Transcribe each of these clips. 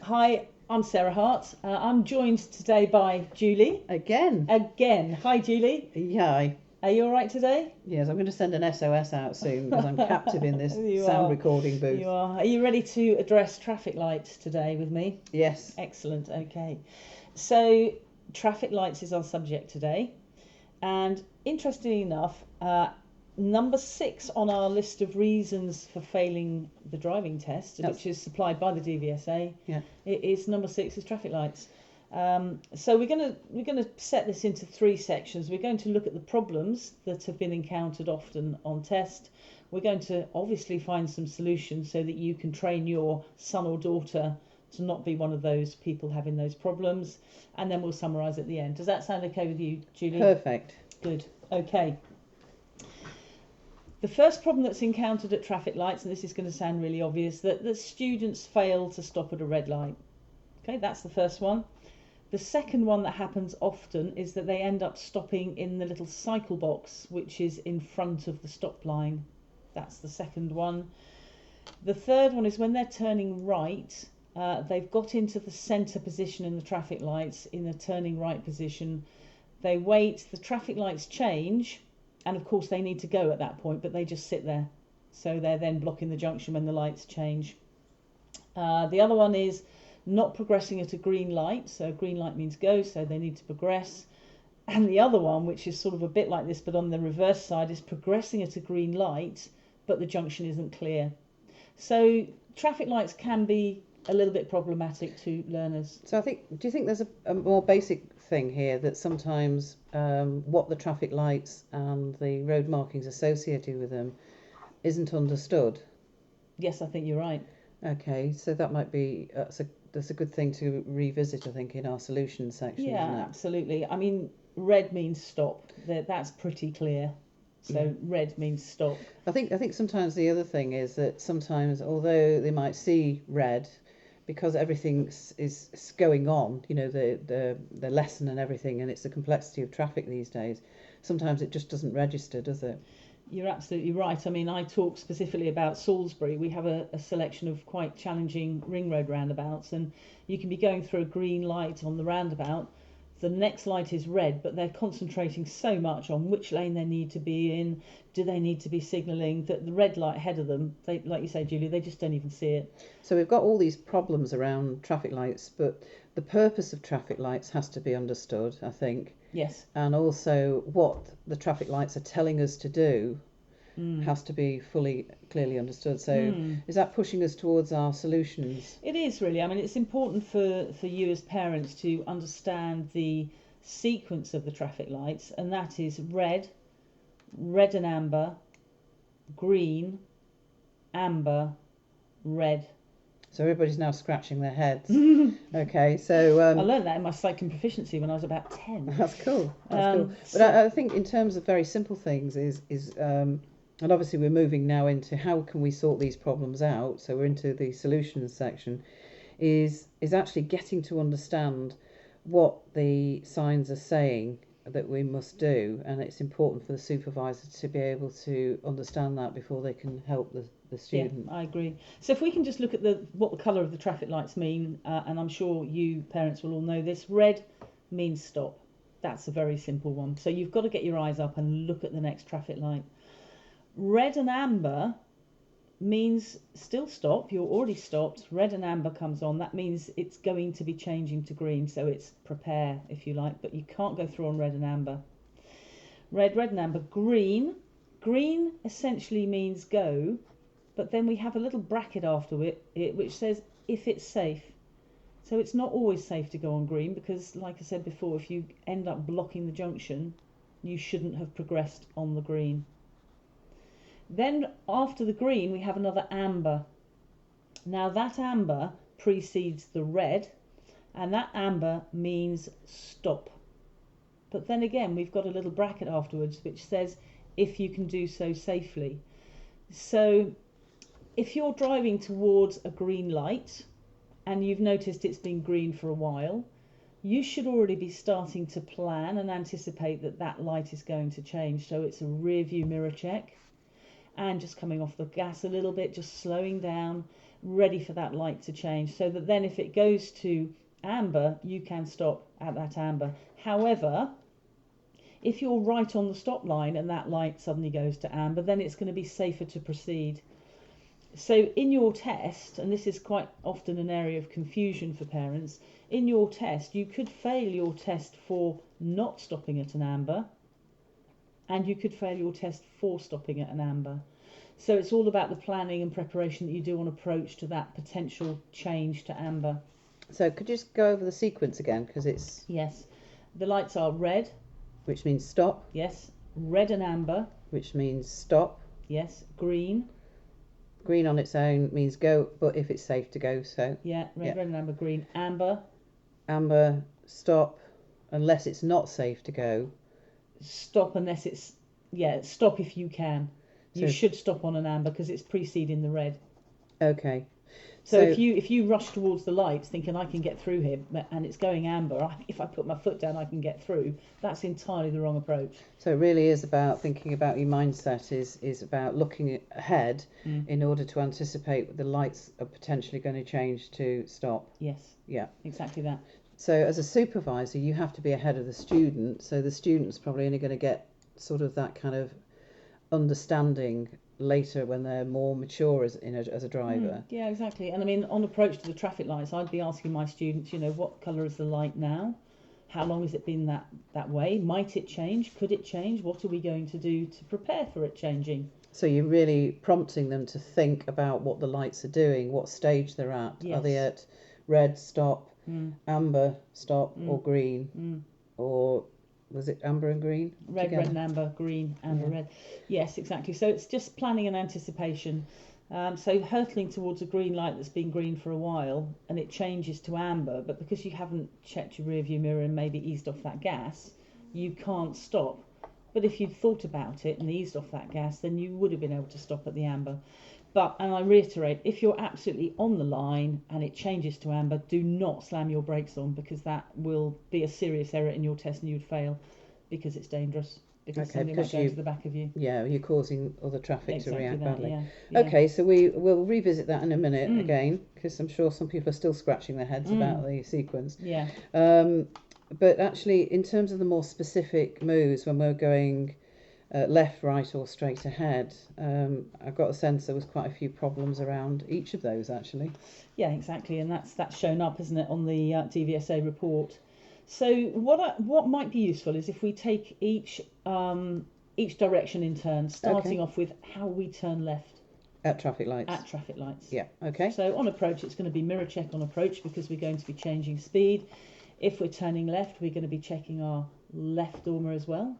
Hi, I'm Sarah Hart. I'm joined today by Julie. Again? Hi, Julie. Yeah. Are you all right today? Yes, I'm going to send an SOS out soon because I'm captive in this You sound are. recording booth. You are. Are you ready to address traffic lights today with me? Yes. Excellent. Okay. So, traffic lights is our subject today. And interestingly enough, number 6 on our list of reasons for failing the driving test, which is supplied by the DVSA, it is number 6 is traffic lights. So we're going to set this into 3 sections. We're going to look at the problems that have been encountered often on test. We're going to obviously find some solutions so that you can train your son or daughter to not be one of those people having those problems, and then we'll summarise at the end. Does that sound okay with you, Julie? Perfect. Good. Okay. The first problem that's encountered at traffic lights, and this is going to sound really obvious, that students fail to stop at a red light. Okay, that's the first one. The second one that happens often is that they end up stopping in the little cycle box, which is in front of the stop line. That's the second one. The third one is when they're turning right, they've got into the centre position in the traffic lights, in the turning right position. They wait, the traffic lights change, and of course they need to go at that point, but they just sit there. So they're then blocking the junction when the lights change. The other one is not progressing at a green light. So green light means go, so they need to progress. And the other one, which is sort of a bit like this, but on the reverse side, is progressing at a green light, but the junction isn't clear. So traffic lights can be a little bit problematic to learners. So do you think there's a more basic thing here that sometimes what the traffic lights and the road markings associated with them isn't understood? Yes, I think you're right. Okay, so that might be that's a good thing to revisit, I think, in our solutions section. Yeah, isn't it? Absolutely. I mean, red means stop. That's pretty clear. So red means stop. I think sometimes the other thing is that sometimes, although they might see red, because everything is going on, the lesson and everything, and it's the complexity of traffic these days, sometimes it just doesn't register, does it? You're absolutely right. I mean, I talk specifically about Salisbury. We have a selection of quite challenging ring road roundabouts, and you can be going through a green light on the roundabout. The next light is red, but they're concentrating so much on which lane they need to be in, do they need to be signalling, that the red light ahead of them, they, like you say, Julie, they just don't even see it. So we've got all these problems around traffic lights, but the purpose of traffic lights has to be understood, I think. Yes. And also what the traffic lights are telling us to do has to be clearly understood. So is that pushing us towards our solutions? It is really. I mean, it's important for you as parents to understand the sequence of the traffic lights, and that is red and amber, green, amber, red. So everybody's now scratching their heads. Okay, so I learned that in my cycling proficiency when I was about 10. That's cool. But I think in terms of very simple things and obviously we're moving now into how can we sort these problems out. So we're into the solutions section. Is actually getting to understand what the signs are saying that we must do, and it's important for the supervisor to be able to understand that before they can help the student. Yeah, I agree. So if we can just look at what the colour of the traffic lights mean, and I'm sure you parents will all know this. Red means stop. That's a very simple one. So you've got to get your eyes up and look at the next traffic light. Red and amber means still stop. You're already stopped. Red and amber comes on. That means it's going to be changing to green. So it's prepare, if you like, but you can't go through on red and amber. Red and amber. Green essentially means go, but then we have a little bracket after it which says if it's safe. So it's not always safe to go on green because, like I said before, if you end up blocking the junction, you shouldn't have progressed on the green. Then after the green we have another amber. Now that amber precedes the red, and that amber means stop. But then again we've got a little bracket afterwards which says if you can do so safely. So if you're driving towards a green light and you've noticed it's been green for a while, you should already be starting to plan and anticipate that light is going to change. So it's a rear view mirror check, and just coming off the gas a little bit, just slowing down. ready for that light to change, so that then if it goes to amber, you can stop at that amber. However, if you're right on the stop line and that light suddenly goes to amber, then it's going to be safer to proceed. So in your test, and this is quite often an area of confusion for parents, in your test you could fail your test for not stopping at an amber, and you could fail your test for stopping at an amber. So it's all about the planning and preparation that you do on approach to that potential change to amber. So could you just go over the sequence again, because it's... Yes, the lights are red. Which means stop. Yes. Red and amber. Which means stop. Yes. Green. Green on its own means go, but if it's safe to go, so... Yeah, red and amber, green. Amber. Amber, stop, unless it's not safe to go. Stop unless it's... Yeah, stop if you can. You should stop on an amber because it's preceding the red. Okay. So if you rush towards the lights thinking I can get through here and it's going amber, if I put my foot down I can get through, that's entirely the wrong approach. So it really is about thinking about your mindset, is about looking ahead in order to anticipate the lights are potentially going to change to stop. Yes. Yeah. Exactly that. So as a supervisor you have to be ahead of the student, so the student's probably only going to get sort of that kind of understanding later when they're more mature as a driver. Yeah, exactly. And I mean, on approach to the traffic lights, I'd be asking my students, what colour is the light now? How long has it been that way? Might it change? Could it change? What are we going to do to prepare for it changing? So you're really prompting them to think about what the lights are doing, what stage they're at. Yes. Are they at red, stop, amber, stop, or green? Or was it amber and green? Red and amber, green, amber, red. Yes, exactly. So it's just planning and anticipation. So hurtling towards a green light that's been green for a while and it changes to amber, but because you haven't checked your rear view mirror and maybe eased off that gas, you can't stop. But if you'd thought about it and eased off that gas, then you would have been able to stop at the amber. And I reiterate, if you're absolutely on the line and it changes to amber, do not slam your brakes on, because that will be a serious error in your test and you'd fail because it's dangerous. Because somebody might go to the back of you. Yeah, you're causing other traffic to react badly. Yeah. Okay, so we'll revisit that in a minute again, because I'm sure some people are still scratching their heads about the sequence. Yeah. But actually, in terms of the more specific moves, when we're going left, right, or straight ahead, I've got a sense there was quite a few problems around each of those, actually. Yeah, exactly, and that's shown up, isn't it, on the DVSA report. So what might be useful is if we take each direction in turn, starting off with how we turn left. At traffic lights. At traffic lights. Yeah, okay. So on approach, it's going to be mirror check on approach because we're going to be changing speed. If we're turning left, we're going to be checking our left dormer as well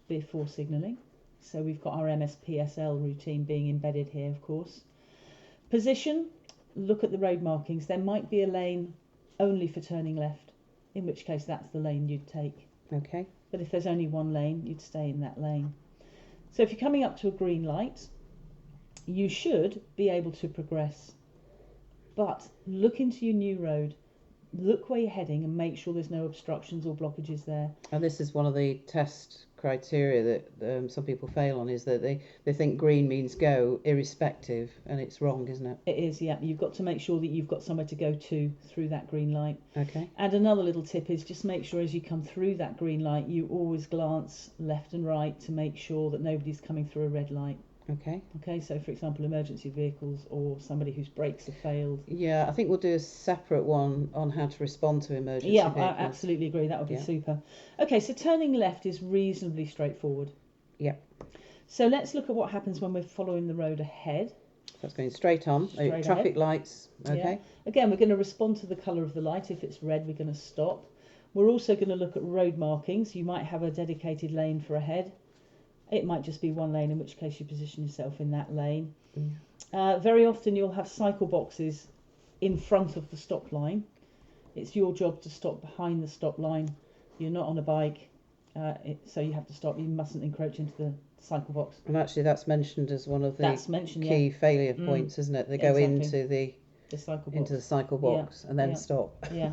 before signalling. So we've got our MSPSL routine being embedded here, of course. Position, look at the road markings. There might be a lane only for turning left, in which case that's the lane you'd take. Okay. But if there's only one lane, you'd stay in that lane. So if you're coming up to a green light, you should be able to progress. But look into your new road. Look where you're heading and make sure there's no obstructions or blockages there. And this is one of the test criteria that some people fail on, is that they think green means go irrespective, and it's wrong, isn't it? It is, yeah. You've got to make sure that you've got somewhere to go to through that green light. Okay. And another little tip is just make sure as you come through that green light, you always glance left and right to make sure that nobody's coming through a red light. Okay. Okay, so for example, emergency vehicles or somebody whose brakes have failed. Yeah, I think we'll do a separate one on how to respond to emergency vehicles. I absolutely agree. That would be super. Okay, so turning left is reasonably straightforward. Yeah. So let's look at what happens when we're following the road ahead. That's going straight on. Straight traffic ahead. Lights. Okay. Yeah. Again, we're going to respond to the colour of the light. If it's red, we're going to stop. We're also going to look at road markings. You might have a dedicated lane for ahead. It might just be one lane, in which case you position yourself in that lane. Very often you'll have cycle boxes in front of the stop line. It's your job to stop behind the stop line. You're not on a bike, so you have to stop. You mustn't encroach into the cycle box. And actually that's mentioned as one of the key failure points, isn't it? They go into the cycle box and then stop. Yeah.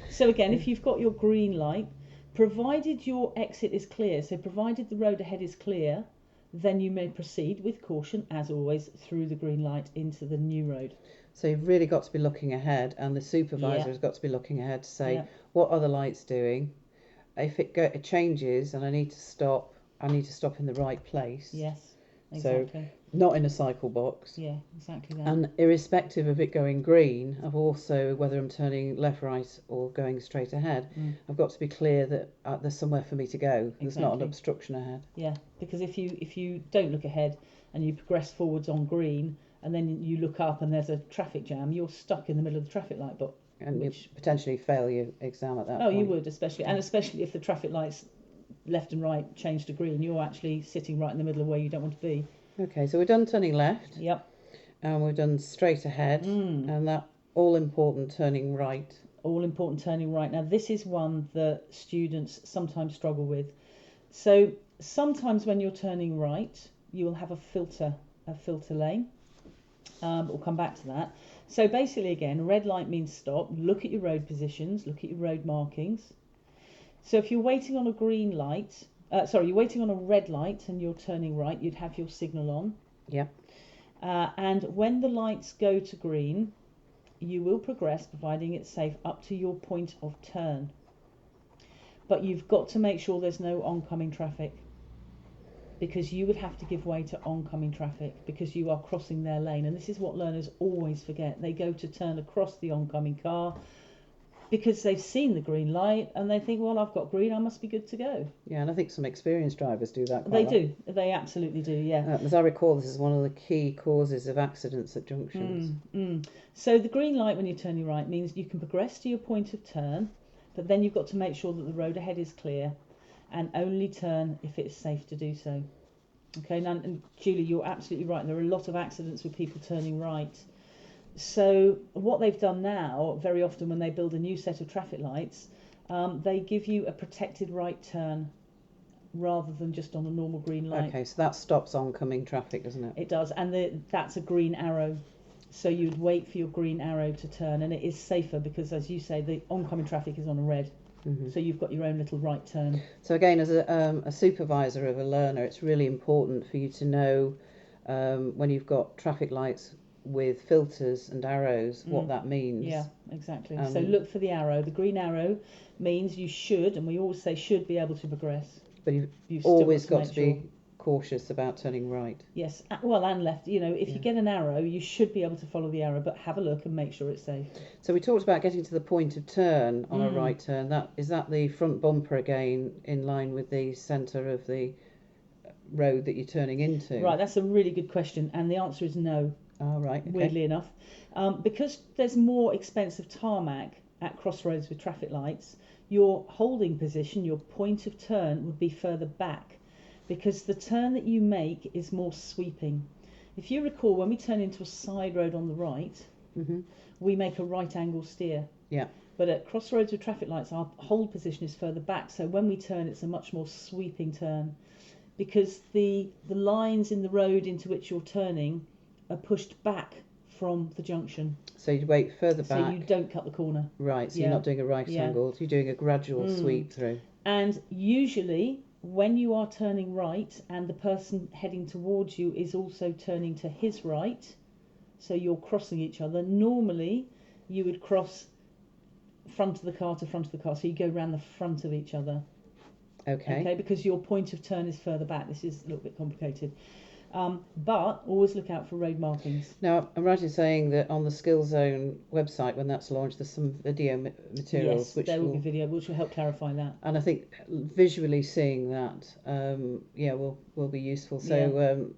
So again, if you've got your green light, provided your exit is clear, so provided the road ahead is clear, then you may proceed with caution, as always, through the green light into the new road. So you've really got to be looking ahead, and the supervisor Yeah. has got to be looking ahead to say, Yeah. what are the lights doing? If it changes and I need to stop in the right place. Yes, So exactly. not in a cycle box. Yeah, exactly that. And irrespective of it going green, I've also, whether I'm turning left, right, or going straight ahead, I've got to be clear that there's somewhere for me to go. There's not an Exactly. obstruction ahead. Yeah, because if you don't look ahead and you progress forwards on green and then you look up and there's a traffic jam, you're stuck in the middle of the traffic light. But And you potentially fail your exam at that point. you would, especially if the traffic lights left and right change to green, you're actually sitting right in the middle of where you don't want to be. Okay, so we've done turning left. Yep. And we've done straight ahead, and that all important turning right. All important turning right. Now this is one that students sometimes struggle with. So sometimes when you're turning right, you will have a filter lane. We'll come back to that. So basically, again, red light means stop. Look at your road positions. Look at your road markings. So if you're waiting on a green light, you're waiting on a red light and you're turning right, you'd have your signal on. Yeah. And when the lights go to green, you will progress, providing it's safe, up to your point of turn. But you've got to make sure there's no oncoming traffic, because you would have to give way to oncoming traffic because you are crossing their lane. And this is what learners always forget. They go to turn across the oncoming car because they've seen the green light and they think, well, I've got green, I must be good to go. Yeah, and I think some experienced drivers do that They quite do. They absolutely do, yeah. As I recall, this is one of the key causes of accidents at junctions. So the green light when you're turning right means you can progress to your point of turn, but then you've got to make sure that the road ahead is clear and only turn if it's safe to do so. Okay, now, and Julie, you're absolutely right. There are a lot of accidents with people turning right. So what they've done now, very often when they build a new set of traffic lights, they give you a protected right turn rather than just on a normal green light. Okay, so that stops oncoming traffic, doesn't it? It does, and that's a green arrow. So you'd wait for your green arrow to turn, and it is safer because, as you say, the oncoming traffic is on a red. So you've got your own little right turn. So again, as a supervisor of a learner, it's really important for you to know when you've got traffic lights with filters and arrows, what that means. Yeah, exactly. So look for the arrow. The green arrow means you should, and we always say should, be able to progress. But you've always got to be cautious about turning right. Yes, well, and left. You know, if you get an arrow, you should be able to follow the arrow, but have a look and make sure it's safe. So we talked about getting to the point of turn on a right turn. Is that the front bumper again, in line with the centre of the road that you're turning into? Right, that's a really good question, and the answer is no. Oh, right. Okay. Weirdly enough, because there's more expensive tarmac at crossroads with traffic lights, your holding position, your point of turn, would be further back, because the turn that you make is more sweeping. If you recall, when we turn into a side road on the right, we make a right angle steer. Yeah. But at crossroads with traffic lights, our hold position is further back, so when we turn, it's a much more sweeping turn, because the lines in the road into which you're turning are pushed back from the junction. So you'd wait further back. So you don't cut the corner. Right, so you're not doing a right angle, you're doing a gradual sweep through. And usually when you are turning right and the person heading towards you is also turning to his right, so you're crossing each other, normally you would cross front of the car to front of the car, so you go around the front of each other. Okay, because your point of turn is further back. This is a little bit complicated. But always look out for road markings. Now, I'm right in saying that on the Skill Zone website, when that's launched, there's some video materials. Yes, there will be video, which will help clarify that. And I think visually seeing that, will be useful. So,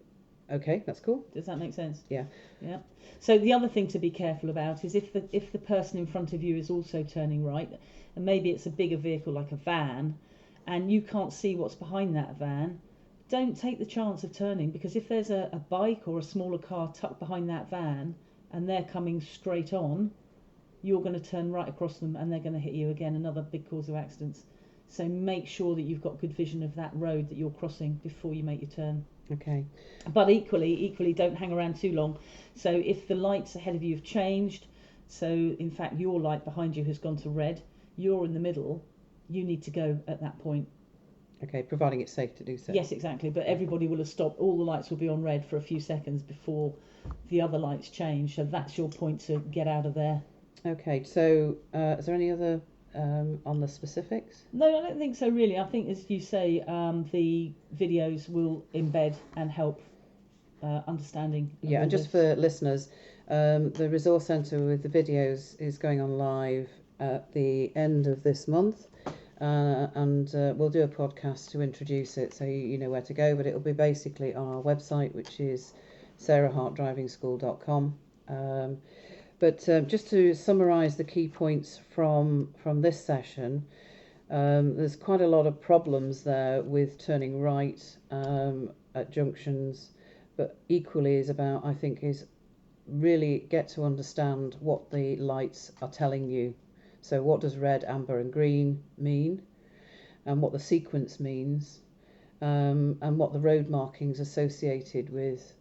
okay, that's cool. Does that make sense? Yeah. Yeah. So the other thing to be careful about is if the person in front of you is also turning right, and maybe it's a bigger vehicle like a van, and you can't see what's behind that van, don't take the chance of turning, because if there's a bike or a smaller car tucked behind that van and they're coming straight on, you're going to turn right across them and they're going to hit you again, another big cause of accidents. So make sure that you've got good vision of that road that you're crossing before you make your turn. Okay. But equally don't hang around too long. So if the lights ahead of you have changed, so in fact your light behind you has gone to red, you're in the middle, you need to go at that point. Okay, providing it's safe to do so. Yes, exactly. But everybody will have stopped. All the lights will be on red for a few seconds before the other lights change. So that's your point to get out of there. Okay, so is there any other on the specifics? No, I don't think so really. I think, as you say, the videos will embed and help understanding. Yeah, and just for listeners, the resource centre with the videos is going on live at the end of this month. And we'll do a podcast to introduce it so you know where to go, but it'll be basically on our website, which is sarahhartdrivingschool.com. But just to summarise the key points from this session, there's quite a lot of problems there with turning right at junctions, but equally is about, I think, is really get to understand what the lights are telling you. So what does red, amber and green mean, and what the sequence means, and what the road markings associated with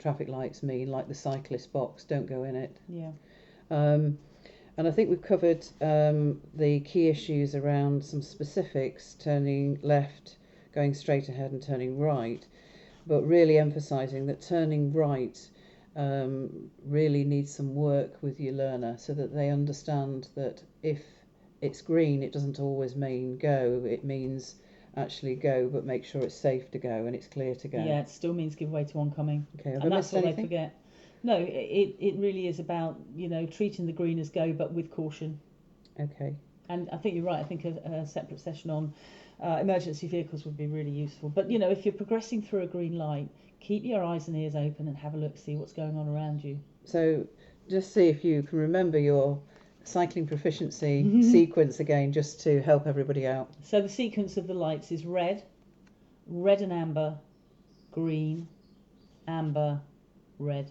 traffic lights mean, like the cyclist box, don't go in it. Yeah. And I think we've covered the key issues around some specifics, turning left, going straight ahead and turning right, but really emphasising that turning right really needs some work with your learner so that they understand that if it's green, it doesn't always mean go. It means actually go, but make sure it's safe to go and it's clear to go. Yeah, it still means give way to oncoming. Okay, have and I that's missed what anything? they forget. No, it really is about, treating the green as go, but with caution. Okay. And I think you're right. I think a separate session on emergency vehicles would be really useful. But, if you're progressing through a green light, keep your eyes and ears open and have a look, see what's going on around you. So just see if you can remember your cycling proficiency sequence again, just to help everybody out. So the sequence of the lights is red, red and amber, green, amber, red.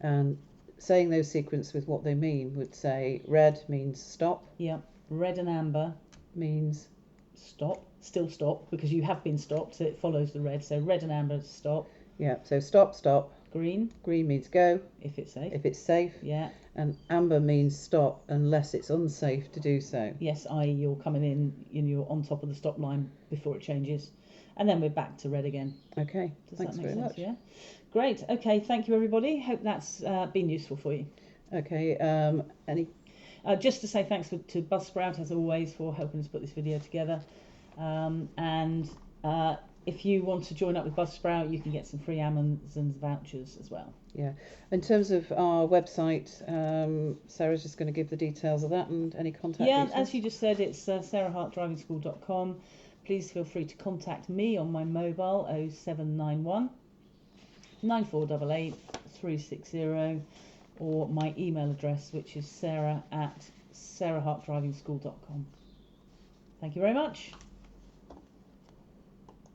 And saying those sequence with what they mean would say red means stop. Yeah, red and amber means stop, still stop, because you have been stopped, so it follows the red. So red and amber is stop. Yeah, so stop, stop. Green means go. if it's safe. If it's safe. Yeah. And amber means stop unless it's unsafe to do so. Yes, i.e. you're coming in and you're on top of the stop line before it changes. And then we're back to red again. Okay, Does thanks that make very sense? much. Yeah. Great. Okay, thank you everybody. Hope that's been useful for you. Okay, any... Just to say thanks to Buzzsprout as always for helping us put this video together. And if you want to join up with Buzzsprout, you can get some free Amazon's vouchers as well. Yeah. In terms of our website, Sarah's just going to give the details of that and any contact details. As you just said, it's sarahhartdrivingschool.com. Please feel free to contact me on my mobile 0791 9488 360 or my email address, which is sarah@sarahhartdrivingschool.com. Thank you very much.